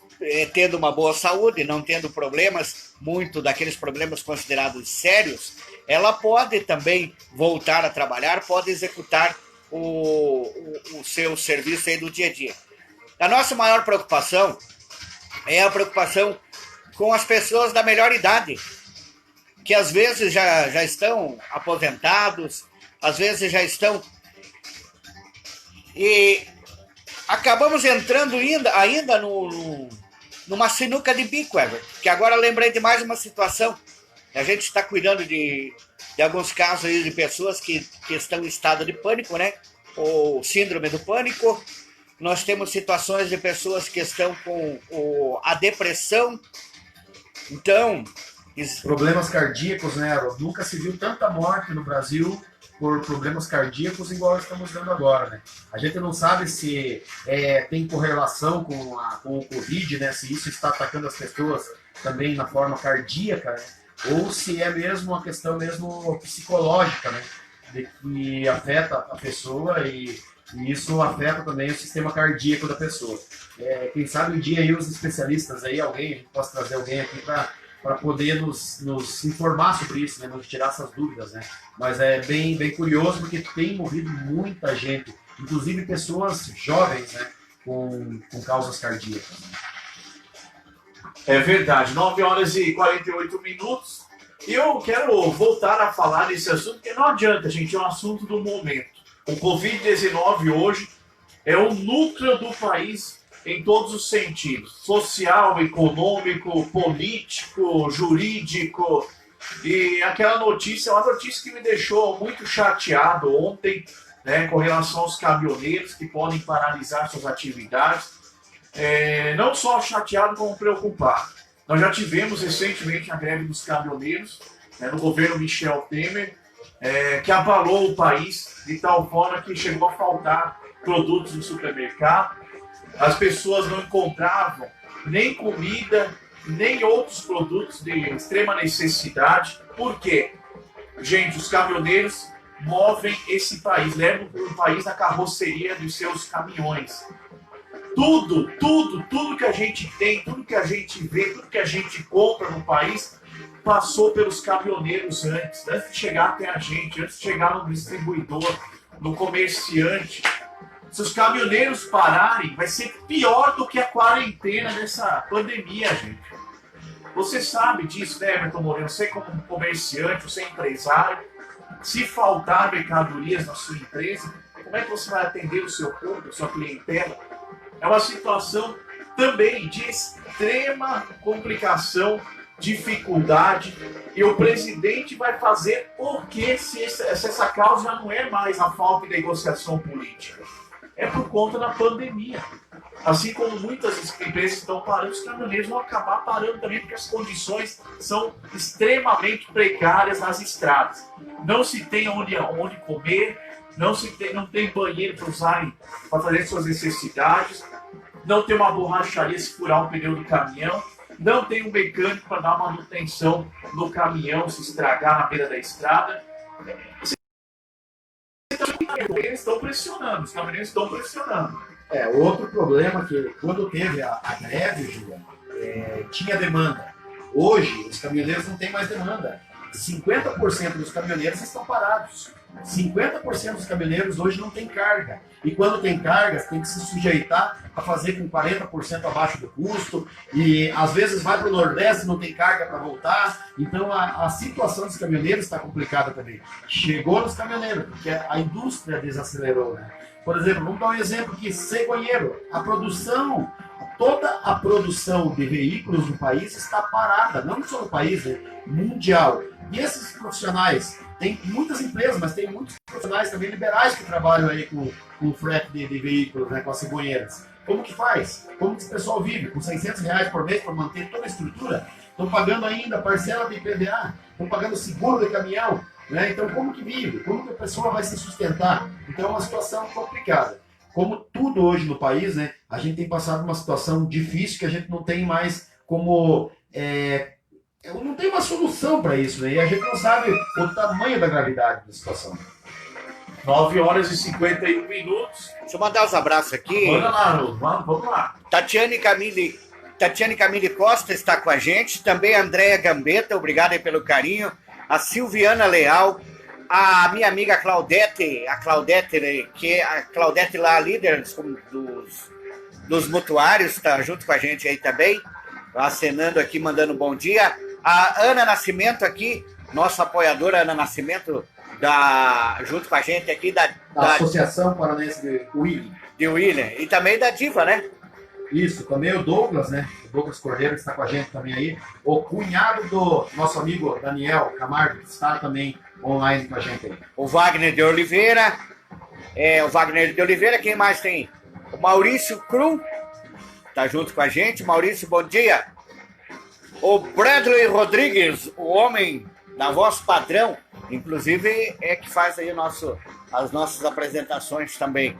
tendo uma boa saúde, não tendo problemas, muito daqueles problemas considerados sérios, ela pode também voltar a trabalhar, pode executar o seu serviço aí do dia a dia. A nossa maior preocupação é a preocupação com as pessoas da melhor idade, que às vezes já estão aposentados, às vezes já estão... E acabamos entrando ainda numa sinuca de bico, Everton, que agora lembrei de mais uma situação. A gente está cuidando de alguns casos aí de pessoas que estão em estado de pânico, né? Ou síndrome do pânico. Nós temos situações de pessoas que estão com a depressão. Então... Problemas cardíacos, né, Aaron? Nunca se viu tanta morte no Brasil por problemas cardíacos igual estamos vendo agora, né? A gente não sabe se tem correlação com o Covid, né? Se isso está atacando as pessoas também na forma cardíaca, né? Ou se é mesmo uma questão mesmo psicológica, né? De que afeta a pessoa e isso afeta também o sistema cardíaco da pessoa. Quem sabe um dia aí os especialistas aí, a gente possa trazer alguém aqui para poder nos informar sobre isso, né? Nos tirar essas dúvidas, né? Mas é bem curioso porque tem morrido muita gente, inclusive pessoas jovens, né? Com causas cardíacas. É verdade, 9 horas e 48 minutos. E eu quero voltar a falar desse assunto, porque não adianta, gente, é um assunto do momento. O Covid-19 hoje é o núcleo do país em todos os sentidos: social, econômico, político, jurídico. E aquela notícia, uma notícia que me deixou muito chateado ontem, né, com relação aos caminhoneiros que podem paralisar suas atividades. Não só chateado, como preocupado. Nós já tivemos recentemente a greve dos caminhoneiros, né, no governo Michel Temer, que abalou o país de tal forma que chegou a faltar produtos no supermercado. As pessoas não encontravam nem comida, nem outros produtos de extrema necessidade. Por quê? Gente, os caminhoneiros movem esse país, levam o país na carroceria dos seus caminhões. Tudo que a gente tem, tudo que a gente vê, tudo que a gente compra no país passou pelos caminhoneiros antes de chegar até a gente, antes de chegar no distribuidor, no comerciante. Se os caminhoneiros pararem, vai ser pior do que a quarentena dessa pandemia, gente. Você sabe disso, né, Everton Moreno? Você como comerciante, você é empresário, se faltar mercadorias na sua empresa, como é que você vai atender o seu público, a sua clientela? É uma situação também de extrema complicação, dificuldade, e o presidente vai fazer o que se essa causa já não é mais a falta de negociação política? É por conta da pandemia. Assim como muitas empresas estão parando, os caminhoneiros vão acabar parando também, porque as condições são extremamente precárias nas estradas. Não se tem onde comer, não tem banheiro para usarem para fazer suas necessidades, não tem uma borracharia se furar o pneu do caminhão, não tem um mecânico para dar manutenção no caminhão se estragar na beira da estrada. Eles estão pressionando, os caminhoneiros estão pressionando. Outro problema que quando teve a greve, Juliano, tinha demanda. Hoje, os caminhoneiros não têm mais demanda. 50% dos caminhoneiros estão parados. 50% dos caminhoneiros hoje não tem carga. E quando tem cargas, tem que se sujeitar a fazer com 40% abaixo do custo. E às vezes vai para o Nordeste e não tem carga para voltar. Então a situação dos caminhoneiros está complicada também. Chegou nos caminhoneiros, porque a indústria desacelerou, né? Por exemplo, vamos dar um exemplo aqui: cegonheiro. Toda a produção de veículos no país está parada, não só no país, né? Mundial. E esses profissionais, tem muitas empresas, mas tem muitos profissionais também liberais que trabalham aí com frete de veículos, né, com as cegonheiras. Como que faz? Como que esse pessoal vive? Com R$600 por mês para manter toda a estrutura? Estão pagando ainda parcela de IPVA, estão pagando seguro de caminhão, né? Então como que vive? Como que a pessoa vai se sustentar? Então é uma situação complicada. Como tudo hoje no país, né, a gente tem passado uma situação difícil que a gente não tem mais como... não tem uma solução para isso, né? E a gente não sabe o tamanho da gravidade da situação. 9h51. Deixa eu mandar os abraços aqui. Manda lá, Haroldo. Vamos lá. Tatiane Camille Costa está com a gente. Também a Andréia Gambetta, obrigado aí pelo carinho. A Silviana Leal. A minha amiga Claudete, que a Claudete lá, líder dos mutuários, está junto com a gente aí também. Acenando aqui, mandando um bom dia. A Ana Nascimento aqui, nossa apoiadora Ana Nascimento, junto com a gente aqui da Associação Paranense de William. E também da Diva, né? Isso, também o Douglas, né? O Douglas Cordeiro, que está com a gente também aí. O cunhado do nosso amigo Daniel Camargo, que está também online com a gente aí. O Wagner de Oliveira. Quem mais tem? O Maurício Crum, tá junto com a gente. Maurício, bom dia. O Bradley Rodrigues, o homem da voz padrão, inclusive que faz aí as nossas apresentações também.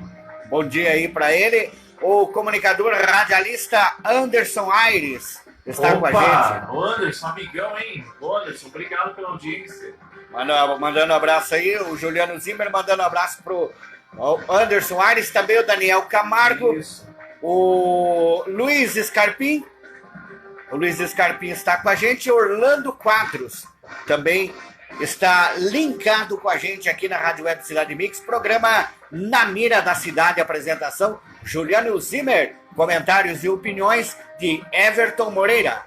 Bom dia aí para ele. O comunicador radialista Anderson Aires está com a gente. O Anderson, amigão, hein? Anderson, obrigado pela audiência. Mandando um abraço aí, o Juliano Zimmer mandando um abraço pro Anderson Aires, também o Daniel Camargo. Isso. O Luiz Scarpim está com a gente. Orlando Quadros também está linkado com a gente aqui na Rádio Web Cidade Mix, programa Na Mira da Cidade, apresentação Juliano Zimmer, comentários e opiniões de Everton Moreira.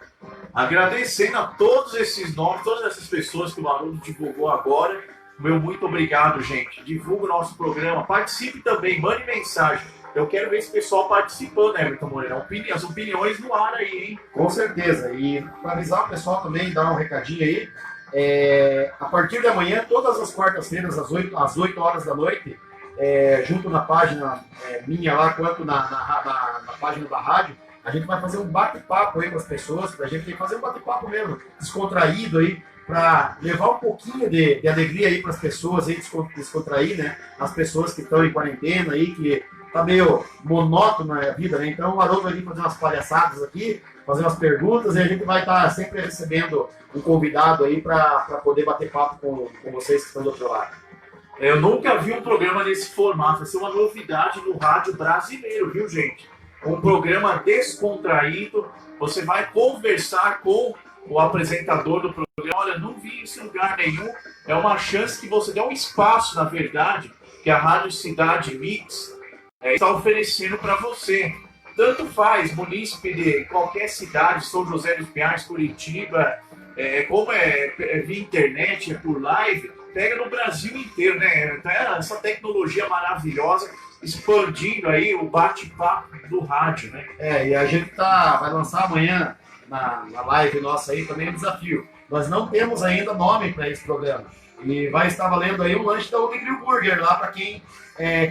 Agradecendo a todos esses nomes, todas essas pessoas que o Haroldo divulgou agora, Meu muito obrigado, gente. Divulga o nosso programa, participe também, mande mensagem. Eu quero ver esse pessoal participando, né, Everton Moreira? As opiniões no ar aí, hein? Com certeza. E para avisar o pessoal também, dar um recadinho aí, a partir de amanhã, todas as quartas-feiras, às 8 horas da noite, junto na página minha lá, quanto na página da rádio, a gente vai fazer um bate-papo aí com as pessoas, pra gente fazer um bate-papo mesmo, descontraído aí, para levar um pouquinho de alegria aí para as pessoas, aí, descontrair, né? As pessoas que estão em quarentena aí, que tá meio monótono a vida, né? Então o Haroldo vai vir fazer umas palhaçadas aqui, fazer umas perguntas, e a gente vai estar sempre recebendo um convidado aí para poder bater papo com vocês que estão do outro lado. Eu nunca vi um programa nesse formato, vai ser uma novidade no rádio brasileiro, viu, gente? Um programa descontraído, você vai conversar com o apresentador do programa. Olha, não vi isso em lugar nenhum. É uma chance que você dê um espaço, na verdade, que a Rádio Cidade Mix está oferecendo para você. Tanto faz, munícipe de qualquer cidade, São José dos Pinhais, Curitiba, como via internet, por live, pega no Brasil inteiro, né? Então, essa tecnologia maravilhosa expandindo aí o bate-papo do rádio, né? E a gente vai lançar amanhã na live nossa aí também um desafio. Nós não temos ainda nome para esse programa. E vai estar valendo aí um lanche da Old Grill Burger lá para quem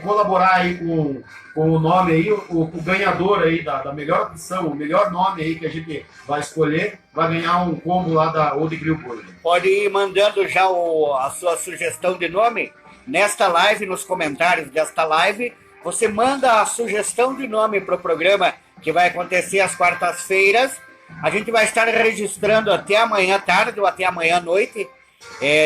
colaborar aí com o nome aí, o ganhador aí da melhor opção, o melhor nome aí que a gente vai escolher, vai ganhar um combo lá da Old Grill Burger. Pode ir mandando já a sua sugestão de nome nesta live, nos comentários desta live. Você manda a sugestão de nome para o programa que vai acontecer às quartas-feiras. A gente vai estar registrando até amanhã à tarde ou até amanhã à noite.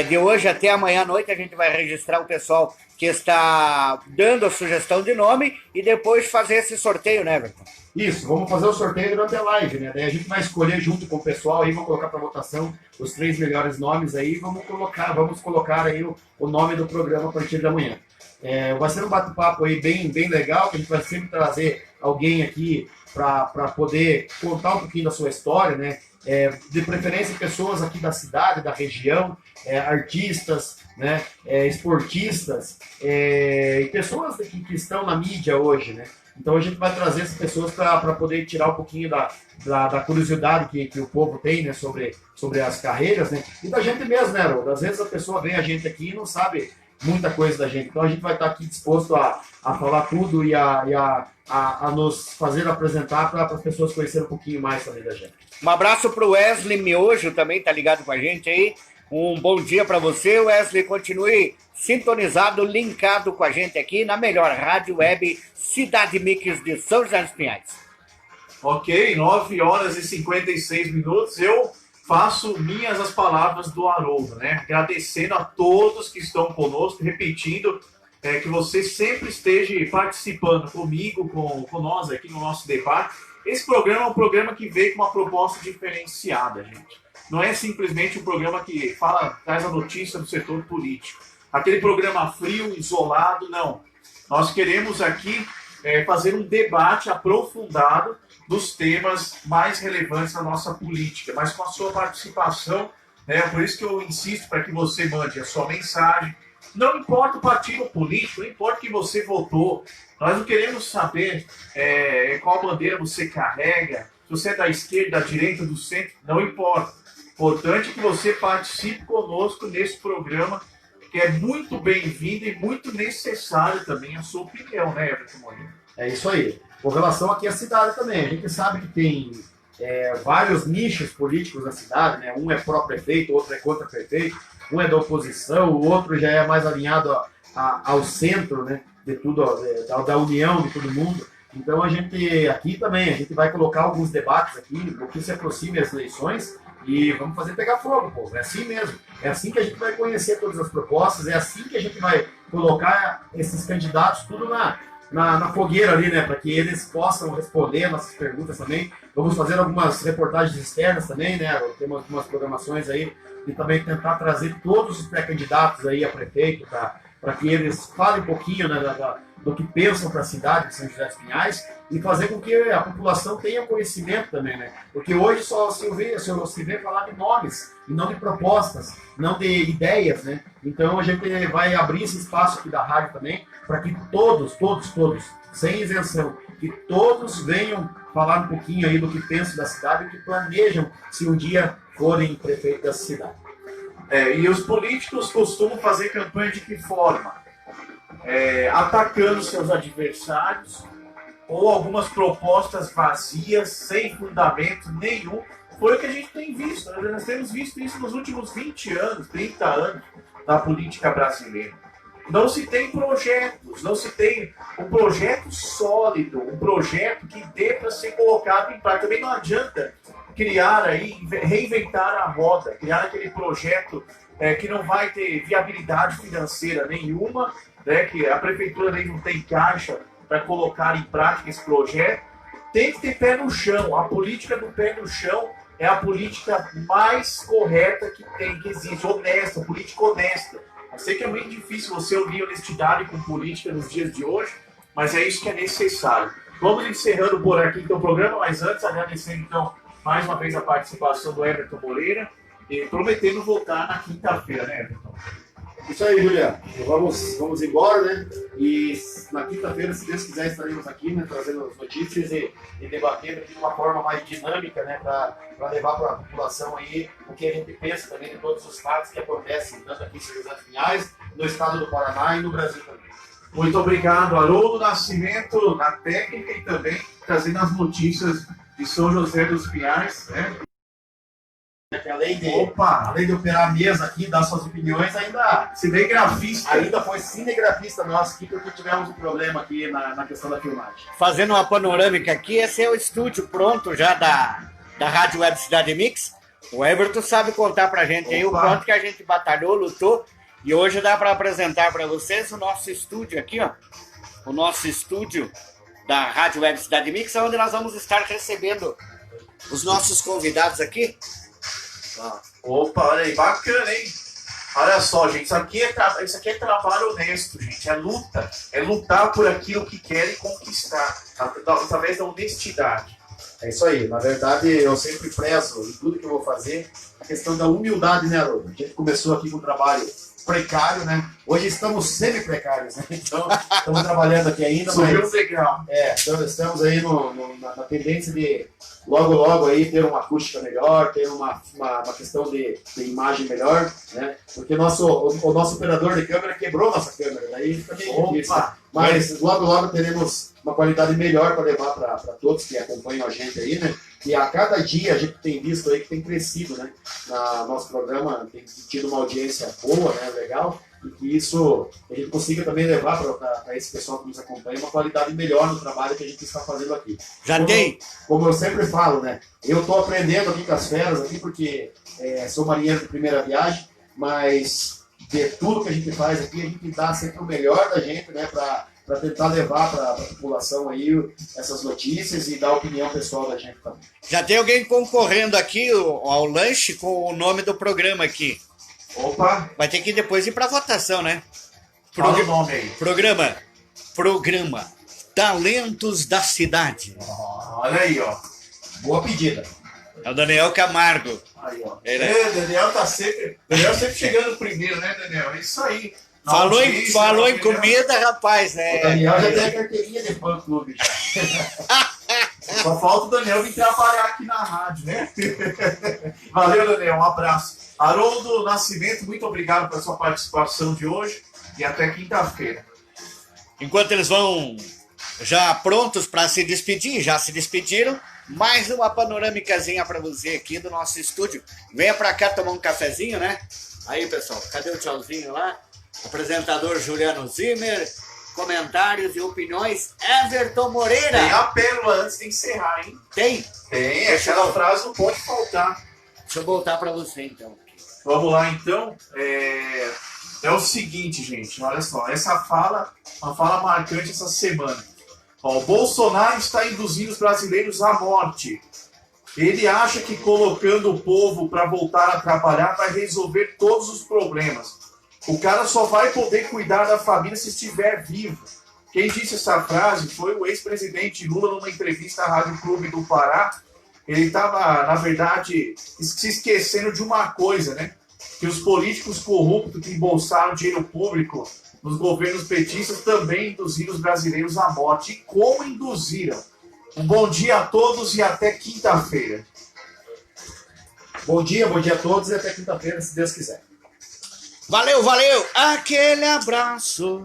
De hoje até amanhã à noite a gente vai registrar o pessoal que está dando a sugestão de nome e depois fazer esse sorteio, né, Everton? Isso, vamos fazer o sorteio durante a live, né? Daí a gente vai escolher junto com o pessoal aí, vamos colocar para votação os 3 melhores nomes aí, vamos colocar aí o nome do programa a partir de amanhã. Vai ser um bate-papo aí bem legal, que a gente vai sempre trazer alguém aqui para poder contar um pouquinho da sua história, né? De preferência pessoas aqui da cidade, da região, artistas, né? Esportistas, e pessoas que estão na mídia hoje, né? Então a gente vai trazer essas pessoas para poder tirar um pouquinho da curiosidade que o povo tem, né? sobre as carreiras, né? E da gente mesmo, né, Haroldo? Às vezes a pessoa vê a gente aqui e não sabe muita coisa da gente. Então a gente vai estar aqui disposto a falar tudo e a nos fazer apresentar para as pessoas conhecerem um pouquinho mais também da gente. Um abraço para o Wesley Miojo, também tá ligado com a gente aí. Um bom dia para você, Wesley. Continue sintonizado, linkado com a gente aqui na melhor rádio web Cidade Mix de São José dos Pinhais. Ok, 9 horas e 56 minutos. Eu faço minhas as palavras do Haroldo, né? Agradecendo a todos que estão conosco, repetindo que você sempre esteja participando comigo, com nós aqui no nosso debate. Esse programa é um programa que veio com uma proposta diferenciada, gente. Não é simplesmente um programa que traz a notícia do setor político. Aquele programa frio, isolado, não. Nós queremos aqui fazer um debate aprofundado dos temas mais relevantes da nossa política, mas com a sua participação, por isso que eu insisto para que você mande a sua mensagem. Não importa o partido político, não importa que você votou, nós não queremos saber qual bandeira você carrega, se você é da esquerda, da direita, do centro, não importa. Importante que você participe conosco nesse programa, que é muito bem-vindo e muito necessário também a sua opinião, né, Everton Moreira? É isso aí. Com relação aqui à cidade também, a gente sabe que tem vários nichos políticos na cidade, né? Um é pró-prefeito, outro é contra-prefeito, um é da oposição, o outro já é mais alinhado ao centro, né? De tudo, da união de todo mundo. Então a gente aqui também, a gente vai colocar alguns debates aqui, o que se aproxime as eleições, e vamos fazer pegar fogo, povo. É assim mesmo. É assim que a gente vai conhecer todas as propostas, é assim que a gente vai colocar esses candidatos tudo na fogueira ali, né? Para que eles possam responder nossas perguntas também. Vamos fazer algumas reportagens externas também, né? Temos algumas programações aí e também tentar trazer todos os pré-candidatos aí a prefeito para que eles falem um pouquinho, né, do que pensam para a cidade de São José dos Pinhais e fazer com que a população tenha conhecimento também, né? Porque hoje só se vê falar de nomes e não de propostas, não de ideias, né? Então a gente vai abrir esse espaço aqui da rádio também para que todos, sem isenção, que todos venham falar um pouquinho aí do que pensam da cidade e que planejam se um dia forem prefeito dessa cidade. E os políticos costumam fazer campanha de que forma? Atacando seus adversários ou algumas propostas vazias, sem fundamento nenhum. Foi o que a gente tem visto. Nós temos visto isso nos últimos 20 anos, 30 anos da política brasileira. Não se tem projetos, não se tem um projeto sólido, um projeto que dê para ser colocado em prática. Também não adianta criar aí, reinventar a roda, criar aquele projeto que não vai ter viabilidade financeira nenhuma, né, que a prefeitura nem não tem caixa para colocar em prática esse projeto. Tem que ter pé no chão. A política do pé no chão é a política mais correta que existe, honesta, política honesta. Eu sei que é muito difícil você unir honestidade com política nos dias de hoje, mas é isso que é necessário. Vamos encerrando por aqui então o programa, mas antes agradecendo então mais uma vez a participação do Everton Moreira e prometendo voltar na quinta-feira, né, Everton? Isso aí, Juliano. Vamos embora, né? E na quinta-feira, se Deus quiser, estaremos aqui, né? Trazendo as notícias e debatendo aqui de uma forma mais dinâmica, né? Para levar para a população aí o que a gente pensa também de todos os fatos que acontecem, tanto aqui em São José dos Pinhais, no estado do Paraná e no Brasil também. Muito obrigado, Haroldo Nascimento, na técnica e também trazendo as notícias de São José dos Pinhais, né? Além de operar a mesa aqui, dar suas opiniões, ainda foi cinegrafista nosso aqui, porque tivemos um problema aqui na questão da filmagem. Fazendo uma panorâmica aqui, esse é o estúdio pronto já da Rádio Web Cidade Mix. O Everton sabe contar pra gente aí o quanto que a gente batalhou, lutou, e hoje dá para apresentar para vocês o nosso estúdio aqui, ó. O nosso estúdio da Rádio Web Cidade Mix, onde nós vamos estar recebendo os nossos convidados aqui. Opa, olha aí, bacana, hein? Olha só, gente, isso aqui é trabalho honesto, gente, é luta. É lutar por aquilo que quer e conquistar, através da honestidade. É isso aí, na verdade eu sempre prezo em tudo que eu vou fazer a questão da humildade, né, Haroldo? A gente começou aqui com um trabalho precário, né? Hoje estamos semi-precários, né? Então, estamos trabalhando aqui ainda, Subiu legal. Então estamos aí na tendência de logo aí ter uma acústica melhor, ter uma questão de imagem melhor, né? Porque o nosso operador de câmera quebrou nossa câmera, daí fica meio difícil. Mas logo teremos uma qualidade melhor para levar para todos que acompanham a gente aí, né? E a cada dia a gente tem visto aí que tem crescido, né? Nosso programa tem tido uma audiência boa, né? Legal. E que isso a gente consiga também levar para esse pessoal que nos acompanha uma qualidade melhor no trabalho que a gente está fazendo aqui. Como eu sempre falo, né? Eu estou aprendendo aqui com as feras, aqui, porque sou marinheiro de primeira viagem, mas de tudo que a gente faz aqui, a gente dá sempre o melhor da gente, né? Para tentar levar para a população aí essas notícias e dar a opinião pessoal da gente também. Já tem alguém concorrendo aqui ao lanche com o nome do programa aqui. Opa! Vai ter que depois ir para votação, né? Fala o nome aí. Programa Talentos da Cidade. Olha aí, ó. Boa pedida. É o Daniel Camargo. Aí, ó. Daniel sempre chegando primeiro, né, Daniel? É isso aí. Falou em comida, rapaz, né? O Daniel já tem a carteirinha de fã clube. Só falta o Daniel vir trabalhar aqui na rádio, né? Valeu, Daniel. Um abraço. Haroldo Nascimento, muito obrigado pela sua participação de hoje e até quinta-feira. Enquanto eles vão já prontos para se despedir, já se despediram, mais uma panorâmicazinha para você aqui do nosso estúdio. Venha para cá tomar um cafezinho, né? Aí, pessoal, cadê o tchauzinho lá? Apresentador Juliano Zimmer, comentários e opiniões, Everton Moreira. Tem a pérola antes de encerrar, hein? Tem? Tem, aquela frase não pode faltar. Deixa eu voltar para você, então. Vamos lá, então. É o seguinte, gente, olha só. Uma fala marcante essa semana. Ó, o Bolsonaro está induzindo os brasileiros à morte. Ele acha que colocando o povo para voltar a trabalhar vai resolver todos os problemas. O cara só vai poder cuidar da família se estiver vivo. Quem disse essa frase foi o ex-presidente Lula numa entrevista à Rádio Clube do Pará. Ele estava, na verdade, se esquecendo de uma coisa, né? Que os políticos corruptos que embolsaram dinheiro público nos governos petistas também induziram os brasileiros à morte. E como induziram? Um bom dia a todos e até quinta-feira. Bom dia a todos e até quinta-feira, se Deus quiser. Valeu, valeu! Aquele abraço